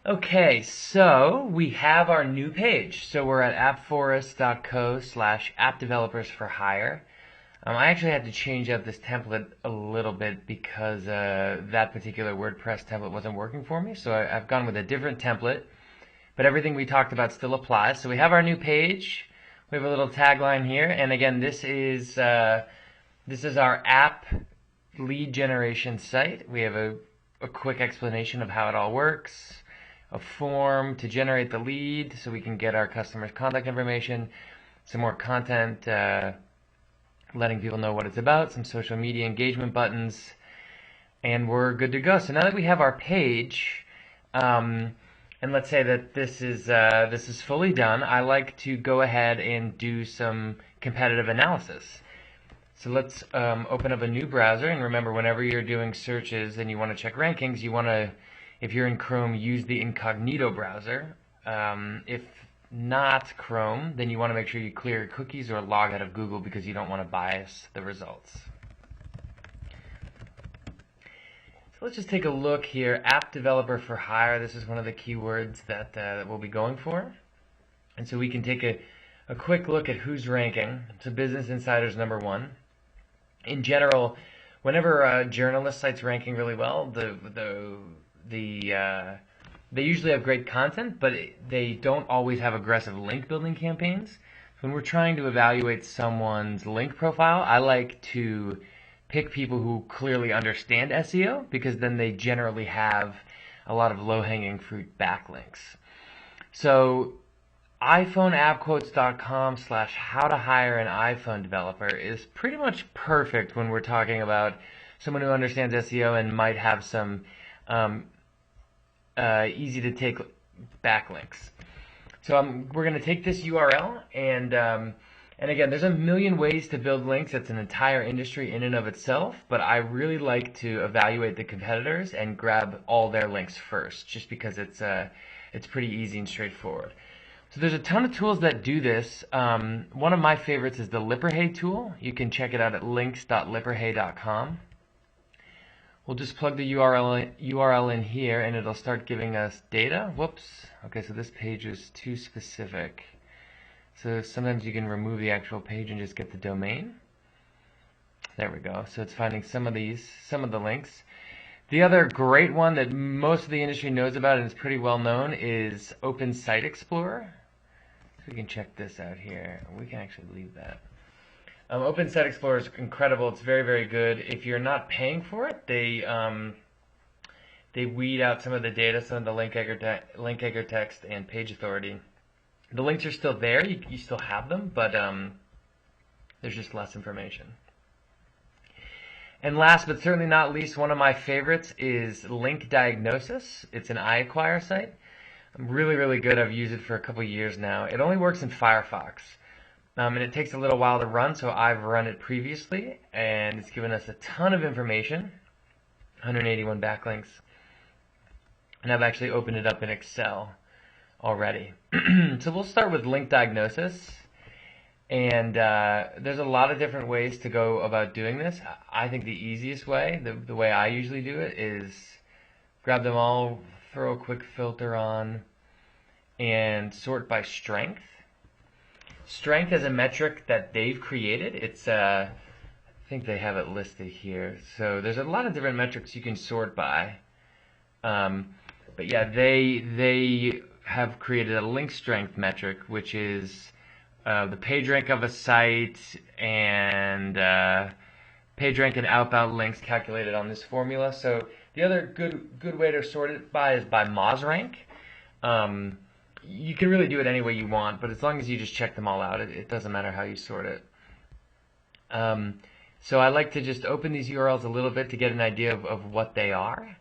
Okay, so we have our new page. So we're at appforest.co/app developers for hire. I actually had to change up this template a little bit because that particular WordPress template wasn't working for me. So I've gone with a different template, but everything we talked about still applies. So we have our new page. We have a little tagline here, and again, this is our app lead generation site. We have a quick explanation of how it all works, a form to generate the lead so we can get our customers' contact information, some more content letting people know what it's about, some social media engagement buttons, and we're good to go. So now that we have our page, and let's say that this is fully done, I like to go ahead and do some competitive analysis. So let's open up a new browser, and remember, whenever you're doing searches and you want to check rankings, you want to, if you're in Chrome, use the incognito browser. If not Chrome, then you want to make sure you clear your cookies or log out of Google because you don't want to bias the results. So let's just take a look here. App developer for hire. This is one of the keywords that we'll be going for. And so we can take a quick look at who's ranking. So Business Insider's #1. In general, whenever journalist sites ranking really well, they usually have great content, but they don't always have aggressive link building campaigns. When we're trying to evaluate someone's link profile, I like to pick people who clearly understand SEO because then they generally have a lot of low-hanging fruit backlinks. So iPhoneAppQuotes.com/how to hire an iPhone developer is pretty much perfect when we're talking about someone who understands SEO and might have some easy to take backlinks. So we're going to take this URL and again, there's a million ways to build links. It's an entire industry in and of itself, but I really like to evaluate the competitors and grab all their links first, just because it's pretty easy and straightforward. So there's a ton of tools that do this. One of my favorites is the Lipperhay tool. You can check it out at links.lipperhay.com. We'll just plug the URL in here and it'll start giving us data. Whoops. Okay, so this page is too specific. So sometimes you can remove the actual page and just get the domain. There we go. So it's finding some of the links. The other great one that most of the industry knows about and is pretty well known is Open Site Explorer. So we can check this out here. We can actually leave that. Open Site Explorer is incredible. It's very, very good. If you're not paying for it, they weed out some of the data, some of the link anchor text and page authority. The links are still there. You still have them, but there's just less information. And last but certainly not least, one of my favorites is Link Diagnosis. It's an iAcquire site. I'm really, really good. I've used it for a couple years now. It only works in Firefox. And it takes a little while to run, so I've run it previously, and it's given us a ton of information, 181 backlinks. And I've actually opened it up in Excel already. So we'll start with link diagnosis. And there's a lot of different ways to go about doing this. I think the easiest way, the way I usually do it, is grab them all, throw a quick filter on, and sort by strength. Strength is a metric that they've created. It's I think they have it listed here. So there's a lot of different metrics you can sort by. But yeah, they have created a link strength metric, which is the page rank of a site and page rank and outbound links calculated on this formula. So the other good way to sort it by is by MozRank. You can really do it any way you want, but as long as you just check them all out, it doesn't matter how you sort it. So I like to just open these URLs a little bit to get an idea of what they are.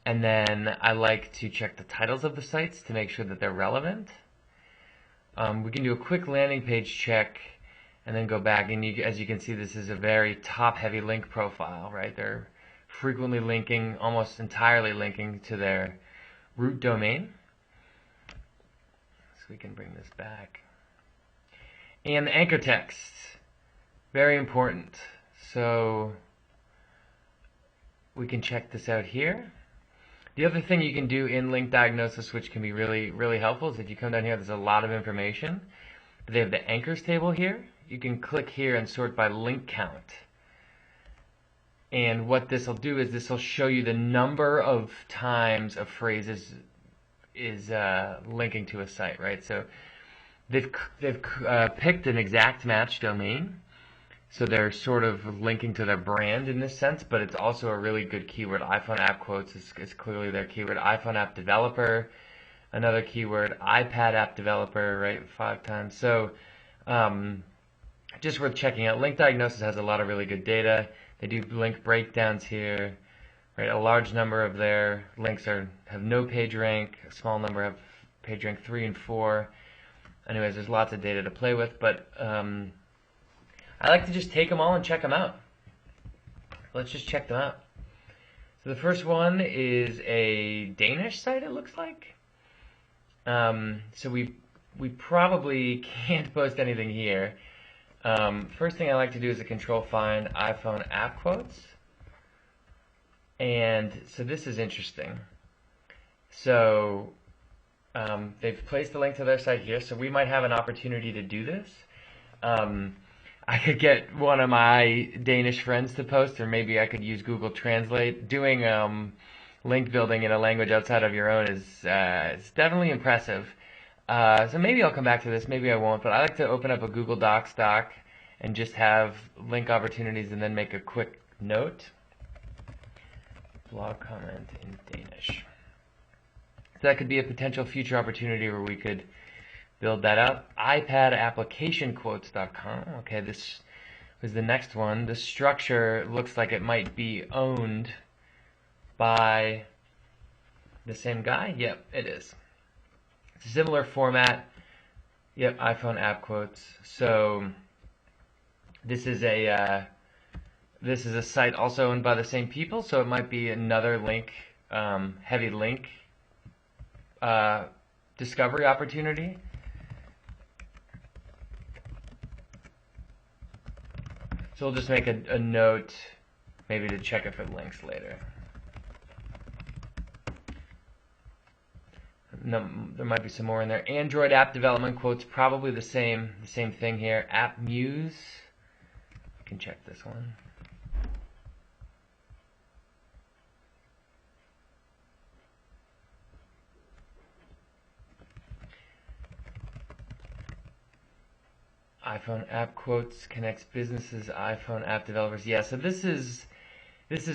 And then I like to check the titles of the sites to make sure that they're relevant. We can do a quick landing page check and then go back. And as you can see, this is a very top-heavy link profile, right? They're frequently linking, almost entirely linking to their root domain. So we can bring this back. And the anchor text, very important. So we can check this out here. The other thing you can do in link diagnosis, which can be really, really helpful, is if you come down here, there's a lot of information. They have the anchors table here. You can click here and sort by link count. And what this will do is this will show you the number of times a phrase is linking to a site, right? So they've picked an exact match domain. So they're sort of linking to their brand in this sense, but it's also a really good keyword. iPhone app quotes is clearly their keyword. iPhone app developer, another keyword. iPad app developer, right, 5 times. So just worth checking out. Link Diagnosis has a lot of really good data. They do link breakdowns here, right? A large number of their links have no page rank. A small number have page rank 3 and 4. Anyways, there's lots of data to play with, but I like to just take them all and check them out. Let's just check them out. So the first one is a Danish site, it looks like. So we probably can't post anything here. First thing I like to do is a control find iPhone app quotes. And so this is interesting. So they've placed a link to their site here, so we might have an opportunity to do this. I could get one of my Danish friends to post, or maybe I could use Google Translate. Doing link building in a language outside of your own is it's definitely impressive. So maybe I'll come back to this, maybe I won't, but I like to open up a Google Docs doc and just have link opportunities and then make a quick note. Blog comment in Danish. So that could be a potential future opportunity where we could build that up. iPadApplicationQuotes.com. Okay, this was the next one. The structure looks like it might be owned by the same guy. Yep, it is. It's a similar format. Yep, iPhone app quotes. So this is a site also owned by the same people. So it might be another link, heavy link discovery opportunity. So we'll just make a note, maybe to check if it links later. No, there might be some more in there. Android app development quotes, probably the same thing here. App Muse, you can check this one. iPhone app quotes connects businesses, iPhone app developers. Yeah, so this is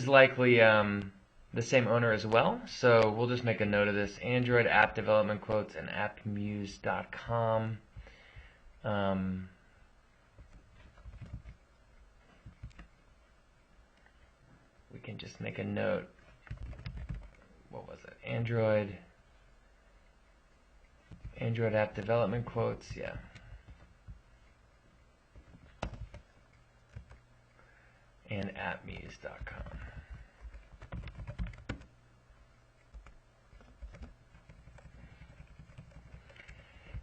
likely the same owner as well. So we'll just make a note of this. Android app development quotes and appmuse.com. We can just make a note. What was it? Android app development quotes. Yeah. And appmuse.com.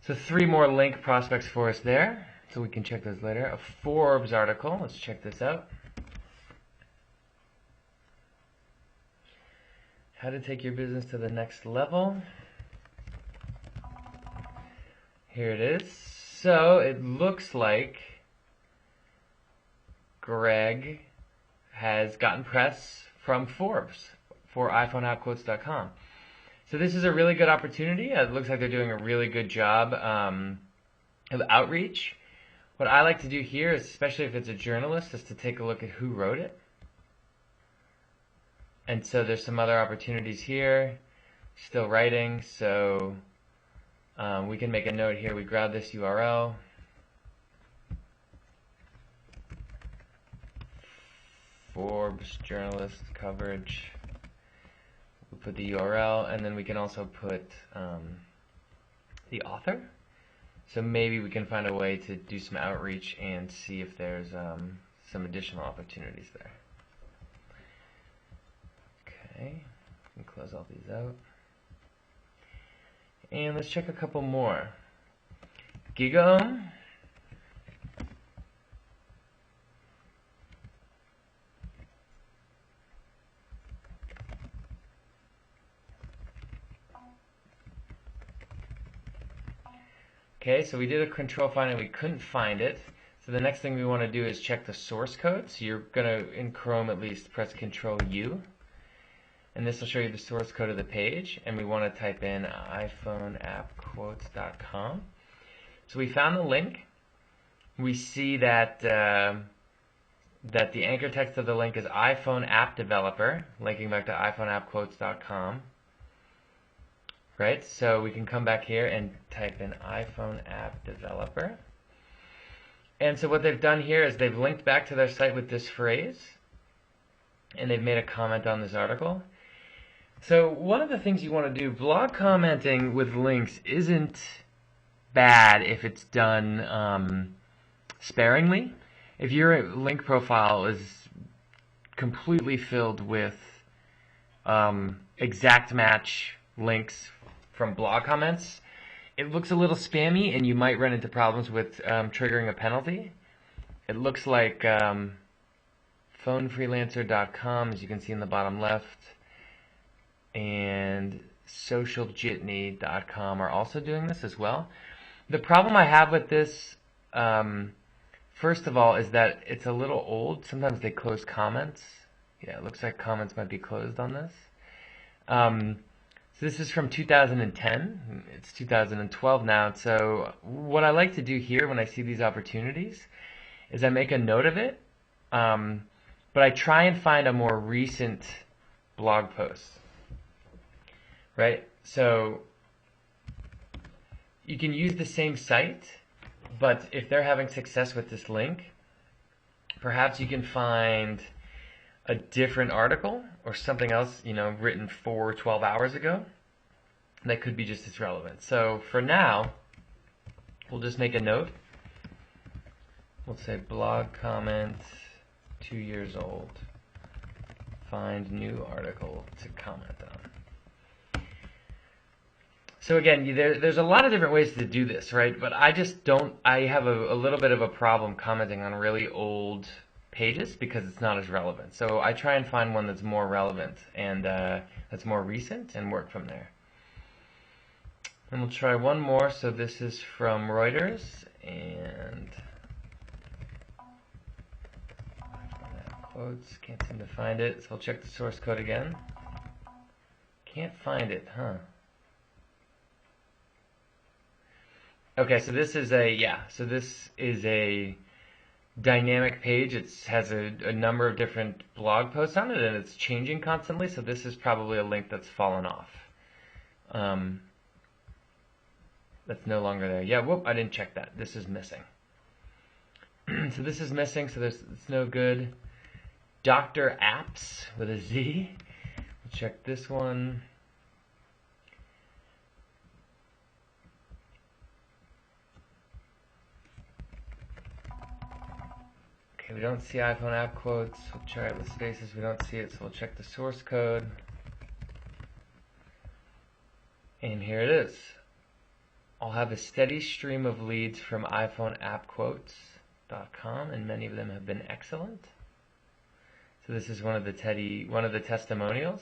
So 3 more link prospects for us there, so we can check those later. A Forbes article, let's check this out. How to take your business to the next level. Here it is. So it looks like Greg has gotten press from Forbes for iPhoneAppQuotes.com. So this is a really good opportunity. It looks like they're doing a really good job of outreach. What I like to do here, is, especially if it's a journalist, is to take a look at who wrote it. And so there's some other opportunities here. Still writing, so we can make a note here. We grab this URL. Forbes journalist coverage. We put the URL, and then we can also put the author. So maybe we can find a way to do some outreach and see if there's some additional opportunities there. Okay, we can close all these out. And let's check a couple more. GigaOM. Okay, so we did a control find and we couldn't find it. So the next thing we want to do is check the source code. So you're going to, in Chrome at least, press Control U. And this will show you the source code of the page. And we want to type in iphoneappquotes.com. So we found the link. We see that that the anchor text of the link is iPhone app developer, linking back to iphoneappquotes.com. Right, so we can come back here and type in iPhone app developer. And so what they've done here is they've linked back to their site with this phrase, and they've made a comment on this article. So one of the things you want to do, blog commenting with links isn't bad if it's done sparingly. If your link profile is completely filled with exact match links from blog comments, it looks a little spammy and you might run into problems with triggering a penalty. It looks like phonefreelancer.com, as you can see in the bottom left, and socialjitney.com are also doing this as well. The problem I have with this, first of all, is that it's a little old. Sometimes they close comments. Yeah, it looks like comments might be closed on this. So this is from 2010. It's 2012 now. So what I like to do here when I see these opportunities is I make a note of it, but I try and find a more recent blog post. Right? So you can use the same site, but if they're having success with this link, perhaps you can find a different article or something else, written 4 or 12 hours ago that could be just as relevant. So for now, we'll just make a note. We'll say blog comment 2 years old. Find new article to comment on. So again, there's a lot of different ways to do this, right? But I just don't, I have a little bit of a problem commenting on really old pages because it's not as relevant. So I try and find one that's more relevant and that's more recent and work from there. And we'll try one more. So this is from Reuters, and quotes, can't seem to find it. So we'll check the source code again. Can't find it, huh? Okay, so this is a dynamic page. It has a number of different blog posts on it, and it's changing constantly, so this is probably a link that's fallen off. That's no longer there. Yeah, whoop, I didn't check that. This is missing. So this is missing, so it's no good. Dr. Apps with a Z. We'll check this one. Okay, we don't see iPhone app quotes. We'll try it with spaces. We don't see it, so we'll check the source code. And here it is. I'll have a steady stream of leads from iPhoneappquotes.com, and many of them have been excellent. So this is one of the testimonials.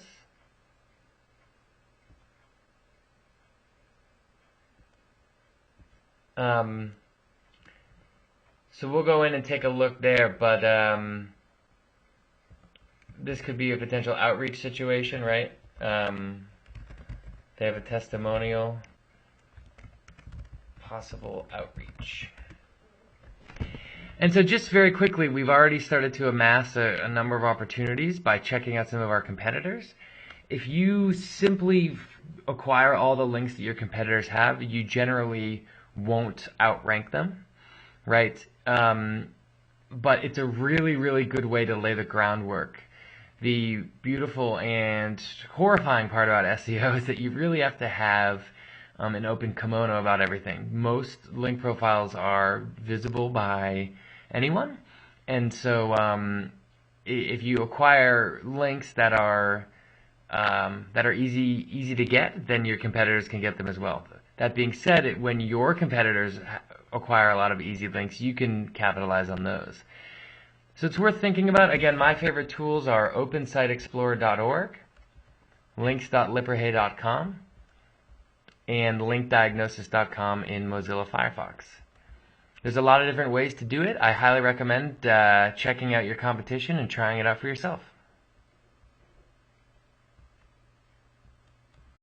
So we'll go in and take a look there, but this could be a potential outreach situation, right? They have a testimonial, possible outreach. And so just very quickly, we've already started to amass a number of opportunities by checking out some of our competitors. If you simply acquire all the links that your competitors have, you generally won't outrank them, right? But it's a really, really good way to lay the groundwork. The beautiful and horrifying part about SEO is that you really have to have an open kimono about everything. Most link profiles are visible by anyone, and so if you acquire links that are easy to get, then your competitors can get them as well. That being said, when your competitors acquire a lot of easy links, you can capitalize on those. So it's worth thinking about. Again, my favorite tools are OpenSiteExplorer.org, links.lipperhay.com, and linkdiagnosis.com in Mozilla Firefox. There's a lot of different ways to do it. I highly recommend checking out your competition and trying it out for yourself.